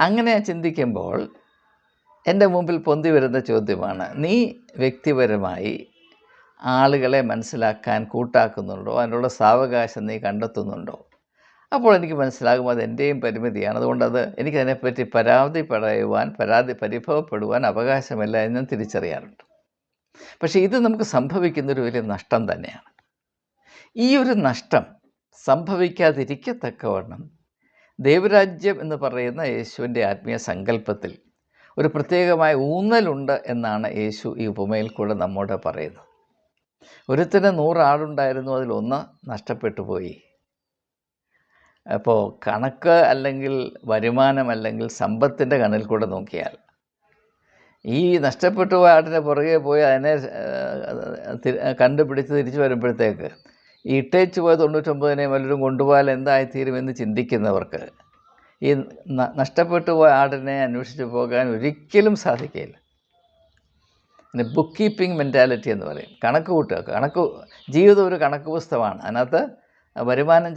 അങ്ങനെ ചിന്തിക്കുമ്പോൾ എൻ്റെ മുമ്പിൽ പൊന്തി വരുന്ന ചോദ്യമാണ്, നീ വ്യക്തിപരമായി ആളുകളെ മനസ്സിലാക്കാൻ കൂട്ടാക്കുന്നുണ്ടോ? അതിനുള്ള സാവകാശം നീ കണ്ടെത്തുന്നുണ്ടോ? അപ്പോൾ എനിക്ക് മനസ്സിലാകും അത് എൻ്റെയും പരിമിതിയാണ്. അതുകൊണ്ടത് എനിക്കതിനെപ്പറ്റി പരിഭവപ്പെടുവാൻ അവകാശമില്ല എന്ന് ഞാൻ തിരിച്ചറിയാറുണ്ട്. പക്ഷേ ഇത് നമുക്ക് സംഭവിക്കുന്നൊരു വലിയ നഷ്ടം തന്നെയാണ്. ഈ ഒരു നഷ്ടം സംഭവിക്കാതിരിക്കത്തക്കവണ്ണം ദൈവരാജ്യം എന്ന് പറയുന്ന യേശുവിൻ്റെ ആത്മീയ സങ്കല്പത്തിൽ ഒരു പ്രത്യേകമായ ഊന്നലുണ്ട് എന്നാണ് യേശു ഈ ഉപമയിൽ കൂടെ നമ്മോട് പറയുന്നത്. ഒരുത്തിന് 100 ആടുണ്ടായിരുന്നു, അതിലൊന്ന് നഷ്ടപ്പെട്ടു പോയി. അപ്പോൾ കണക്ക് അല്ലെങ്കിൽ വരുമാനം അല്ലെങ്കിൽ സമ്പത്തിൻ്റെ കണ്ണിൽ കൂടെ നോക്കിയാൽ ഈ നഷ്ടപ്പെട്ടു പോയ ആടിനെ പുറകെ പോയി അതിനെ കണ്ടുപിടിച്ച് തിരിച്ചു വരുമ്പോഴത്തേക്ക് ഈ ഇട്ടേച്ച് പോയ 99 വല്ലവരും കൊണ്ടുപോയാൽ എന്തായിത്തീരുമെന്ന് ചിന്തിക്കുന്നവർക്ക് ഈ നഷ്ടപ്പെട്ടു പോയ ആടിനെ അന്വേഷിച്ച് പോകാൻ ഒരിക്കലും സാധിക്കില്ല. പിന്നെ ബുക്ക് കീപ്പിംഗ് മെൻറ്റാലിറ്റി എന്ന് പറയും. കണക്ക് കൂട്ടുക. ജീവിതം ഒരു കണക്ക് പുസ്തകമാണ്. അതിനകത്ത് വരുമാനം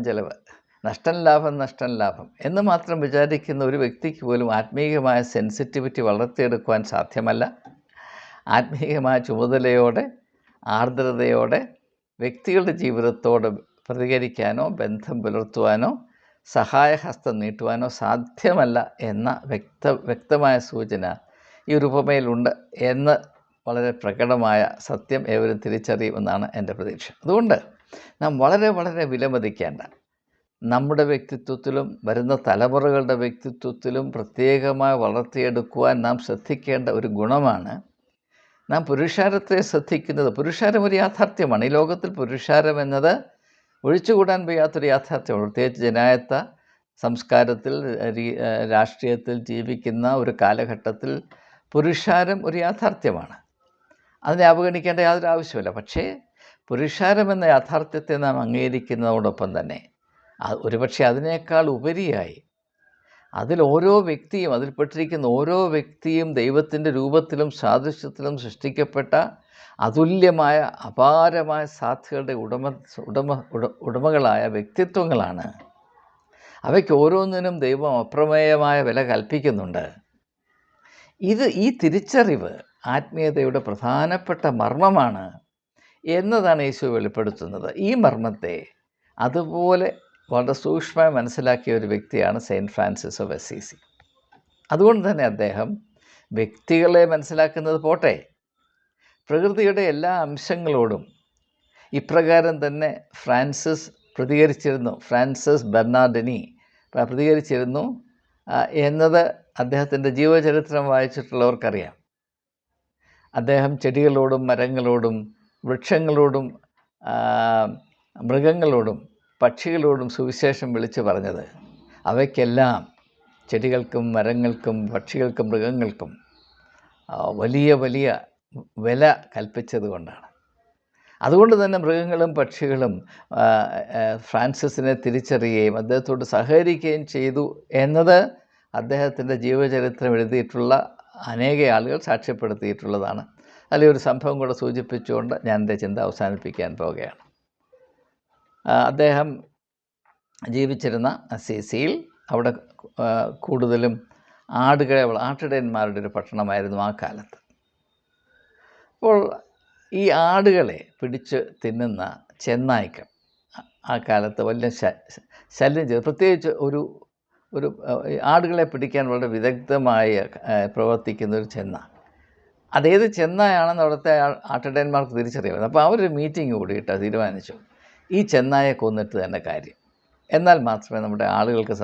ചെലവ്, നഷ്ടം ലാഭം എന്ന് മാത്രം വിചാരിക്കുന്ന ഒരു വ്യക്തിക്ക് പോലും ആത്മീയമായ സെൻസിറ്റിവിറ്റി വളർത്തിയെടുക്കുവാൻ സാധ്യമല്ല. ആത്മീയമായ ചുമതലയോടെ, ആർദ്രതയോടെ വ്യക്തികളുടെ ജീവിതത്തോട് പ്രതികരിക്കാനോ ബന്ധം പുലർത്തുവാനോ സഹായഹസ്തം നീട്ടുവാനോ സാധ്യമല്ല എന്ന വ്യക്തമായ സൂചന ഈ ഒരു ഉപമയിലുണ്ട് എന്ന് വളരെ പ്രകടമായ സത്യം ഏവരും തിരിച്ചറിയുമെന്നാണ് എൻ്റെ പ്രതീക്ഷ. അതുകൊണ്ട് നാം വളരെ വളരെ വിലമതിക്കേണ്ട, നമ്മുടെ വ്യക്തിത്വത്തിലും വരുന്ന തലമുറകളുടെ വ്യക്തിത്വത്തിലും പ്രത്യേകമായി വളർത്തിയെടുക്കുവാൻ നാം ശ്രദ്ധിക്കേണ്ട ഒരു ഗുണമാണ് നാം പുരുഷാരത്തെ ശ്രദ്ധിക്കുന്നത്. പുരുഷാരം ഒരു യാഥാർത്ഥ്യമാണ്. ഈ ലോകത്തിൽ പുരുഷാരം എന്നത് ഒഴിച്ചുകൂടാൻ വയ്യാത്തൊരു യാഥാർത്ഥ്യമാണ്. പ്രത്യേകിച്ച് ജനായത്ത സംസ്കാരത്തിൽ, രാഷ്ട്രീയത്തിൽ ജീവിക്കുന്ന ഒരു കാലഘട്ടത്തിൽ പുരുഷാരം ഒരു യാഥാർത്ഥ്യമാണ്. അതിനെ അവഗണിക്കേണ്ട യാതൊരു ആവശ്യമില്ല. പക്ഷേ പുരുഷാരം എന്ന യാഥാർത്ഥ്യത്തെ നാം അംഗീകരിക്കുന്നതോടൊപ്പം തന്നെ ഒരുപക്ഷെ അതിനേക്കാൾ ഉപരിയായി അതിൽ അതിൽപ്പെട്ടിരിക്കുന്ന ഓരോ വ്യക്തിയും ദൈവത്തിൻ്റെ രൂപത്തിലും സാദൃശ്യത്തിലും സൃഷ്ടിക്കപ്പെട്ട അതുല്യമായ അപാരമായ സാധ്യതകളുടെ ഉടമകളായ വ്യക്തിത്വങ്ങളാണ്. അവയ്ക്ക് ഓരോന്നിനും ദൈവം അപ്രമേയമായ വില കൽപ്പിക്കുന്നുണ്ട്. ഈ തിരിച്ചറിവ് ആത്മീയതയുടെ പ്രധാനപ്പെട്ട മർമ്മമാണ് എന്നതാണ് യേശു വെളിപ്പെടുത്തുന്നത്. ഈ മർമ്മത്തെ അതുപോലെ വളരെ സൂക്ഷ്മമായി മനസ്സിലാക്കിയ ഒരു വ്യക്തിയാണ് സെയിൻറ്റ് ഫ്രാൻസിസ് ഓഫ് അസീസി. അതുകൊണ്ട് തന്നെ അദ്ദേഹം വ്യക്തികളെ മനസ്സിലാക്കുന്നത് പോട്ടെ, പ്രകൃതിയുടെ എല്ലാ അംശങ്ങളോടും ഇപ്രകാരം തന്നെ ഫ്രാൻസിസ് ബെർണാർഡിനി പ്രതികരിച്ചിരുന്നു. എന്നത് അദ്ദേഹത്തിൻ്റെ ജീവചരിത്രം വായിച്ചിട്ടുള്ളവർക്കറിയാം. അദ്ദേഹം ചെടികളോടും മരങ്ങളോടും വൃക്ഷങ്ങളോടും മൃഗങ്ങളോടും പക്ഷികളോടും സുവിശേഷം വിളിച്ചു പറഞ്ഞത് അവയ്ക്കെല്ലാം, ചെടികൾക്കും മരങ്ങൾക്കും പക്ഷികൾക്കും മൃഗങ്ങൾക്കും വലിയ വലിയ വില കൽപ്പിച്ചത് കൊണ്ടാണ്. അതുകൊണ്ട് തന്നെ മൃഗങ്ങളും പക്ഷികളും ഫ്രാൻസിസിനെ തിരിച്ചറിയുകയും അദ്ദേഹത്തോട് സഹകരിക്കുകയും ചെയ്തു എന്നത് അദ്ദേഹത്തിൻ്റെ ജീവചരിത്രം എഴുതിയിട്ടുള്ള അനേക ആളുകൾ സാക്ഷ്യപ്പെടുത്തിയിട്ടുള്ളതാണ്. അതിലൊരു സംഭവം കൂടെ സൂചിപ്പിച്ചുകൊണ്ട് ഞാൻ എൻ്റെ ചിന്ത അവസാനിപ്പിക്കാൻ പോവുകയാണ്. അദ്ദേഹം ജീവിച്ചിരുന്ന അസീസിയിൽ അവിടെ കൂടുതലും ആട്ടിടയന്മാരുടെ ഒരു പട്ടണമായിരുന്നു ആ കാലത്ത്. അപ്പോൾ ഈ ആടുകളെ പിടിച്ച് തിന്നുന്ന ചെന്നായ്ക്കൾ ആ കാലത്ത് വലിയ ശല്യം ചെയ്തു. പ്രത്യേകിച്ച് ഒരു ആടുകളെ പിടിക്കാൻ വളരെ വിദഗ്ധമായി പ്രവർത്തിക്കുന്ന ഒരു ചെന്ന. അതേത് ചെന്നായാണെന്ന് അവിടുത്തെ ആട്ടിടയന്മാർക്ക് തിരിച്ചറിയാം. അപ്പോൾ അവരൊരു മീറ്റിംഗ് കൂടിയിട്ട് തീരുമാനിച്ചു, ഈ ചെന്നായെ കൊന്നിട്ട് തന്നെ കാര്യം, എന്നാൽ മാത്രമേ നമ്മുടെ ആടുകൾക്ക്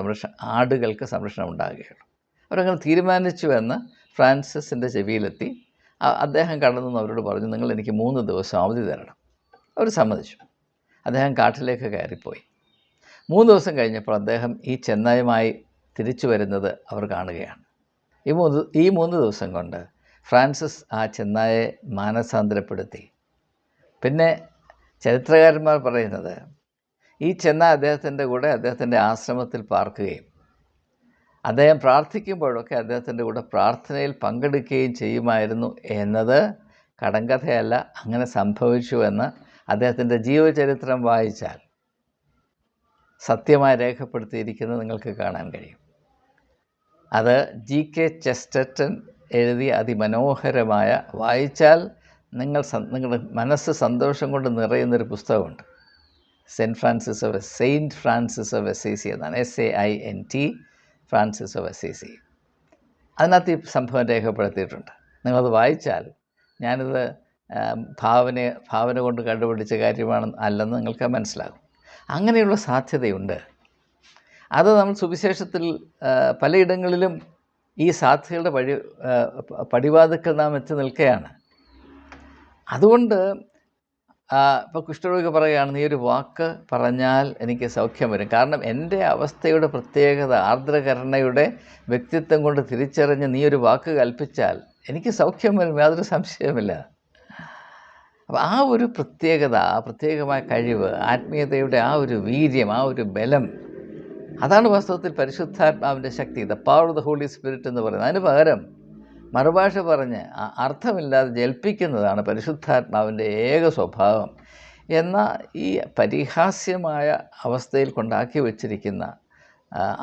സംരക്ഷണം ഉണ്ടാകുകയുള്ളൂ. അവരങ്ങനെ തീരുമാനിച്ചു എന്ന് ഫ്രാൻസിസിൻ്റെ ചെവിയിലെത്തി. അദ്ദേഹം കടന്നു അവരോട് പറഞ്ഞു, നിങ്ങൾ എനിക്ക് 3 ദിവസം അവധി തരണം. അവർ സമ്മതിച്ചു. അദ്ദേഹം കാട്ടിലേക്ക് കയറിപ്പോയി. 3 ദിവസം കഴിഞ്ഞപ്പോൾ അദ്ദേഹം ഈ ചെന്നായുമായി തിരിച്ചു വരുന്നത് അവർ കാണുകയാണ്. ഈ 3 ദിവസം കൊണ്ട് ഫ്രാൻസിസ് ആ ചെന്നായെ മാനസാന്തരപ്പെടുത്തി. പിന്നെ ചരിത്രകാരന്മാർ പറയുന്നത്, ഈ ചെന്ന അദ്ദേഹത്തിൻ്റെ കൂടെ അദ്ദേഹത്തിൻ്റെ ആശ്രമത്തിൽ പാർക്കുകയും അദ്ദേഹം പ്രാർത്ഥിക്കുമ്പോഴൊക്കെ അദ്ദേഹത്തിൻ്റെ കൂടെ പ്രാർത്ഥനയിൽ പങ്കെടുക്കുകയും ചെയ്യുമായിരുന്നു എന്നത് കടങ്കഥയല്ല, അങ്ങനെ സംഭവിച്ചു എന്ന് അദ്ദേഹത്തിൻ്റെ ജീവചരിത്രം വായിച്ചാൽ സത്യമായി രേഖപ്പെടുത്തിയിരിക്കുന്നത് നിങ്ങൾക്ക് കാണാൻ കഴിയും. അത് G.K. ചെസ്റ്റർട്ടൺ എഴുതിയ അതിമനോഹരമായ, വായിച്ചാൽ നിങ്ങളുടെ മനസ്സ് സന്തോഷം കൊണ്ട് നിറയുന്നൊരു പുസ്തകമുണ്ട്. സെയിൻറ്റ് ഫ്രാൻസിസ് ഓഫ് അസീസി എന്നാണ്, SAINT ഫ്രാൻസിസ് ഓഫ് അസീസി. അതിനകത്ത് ഈ സംഭവം രേഖപ്പെടുത്തിയിട്ടുണ്ട്. നിങ്ങളത് വായിച്ചാൽ, ഞാനിത് ഭാവന കൊണ്ട് കണ്ടുപിടിച്ച അല്ലെന്ന് നിങ്ങൾക്ക് മനസ്സിലാകും. അങ്ങനെയുള്ള സാധ്യതയുണ്ട്. അത് നമ്മൾ സുവിശേഷത്തിൽ പലയിടങ്ങളിലും ഈ സാധ്യതയുടെ പടിവാതിക്കൽ നാം എത്തി നിൽക്കുകയാണ്. അതുകൊണ്ട് ഇപ്പോൾ കുഷ്ഠരോഗി പറയുകയാണ്, നീ ഒരു വാക്ക് പറഞ്ഞാൽ എനിക്ക് സൗഖ്യം വരും. കാരണം എൻ്റെ അവസ്ഥയുടെ പ്രത്യേകത, ആർദ്രകരുണയുടെ വ്യക്തിത്വം കൊണ്ട് തിരിച്ചറിഞ്ഞ് നീ ഒരു വാക്ക് കൽപ്പിച്ചാൽ എനിക്ക് സൗഖ്യം വരും, യാതൊരു സംശയമില്ല. അപ്പോൾ ആ ഒരു പ്രത്യേകത, ആ പ്രത്യേകമായ കഴിവ്, ആത്മീയതയുടെ ആ ഒരു വീര്യം, ആ ഒരു ബലം, അതാണ് വാസ്തവത്തിൽ പരിശുദ്ധാത്മാവിൻ്റെ ശക്തി, the power of the Holy Spirit എന്ന് പറയുന്നത്. അതിന് പകരം മറുഭാഷ പറഞ്ഞ് അർത്ഥമില്ലാതെ ജൽപ്പിക്കുന്നതാണ് പരിശുദ്ധാത്മാവിൻ്റെ ഏക സ്വഭാവം എന്ന ഈ പരിഹാസ്യമായ അവസ്ഥയിൽ കൊണ്ടാക്കി വച്ചിരിക്കുന്ന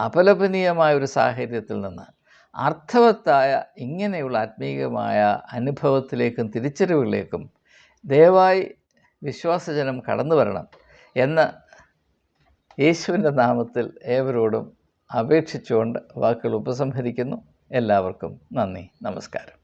അപലപനീയമായ ഒരു സാഹചര്യത്തിൽ നിന്ന് അർത്ഥവത്തായ ഇങ്ങനെയുള്ള ആത്മീയമായ അനുഭവത്തിലേക്കും തിരിച്ചറിവുകളിലേക്കും ദയവായി വിശ്വാസജനം കടന്നു വരണം എന്ന് യേശുവിൻ്റെ നാമത്തിൽ ഏവരോടും അപേക്ഷിച്ചുകൊണ്ട് വാക്കുകൾ ഉപസംഹരിക്കുന്നു. എല്ലാവർക്കും നന്ദി, നമസ്കാരം.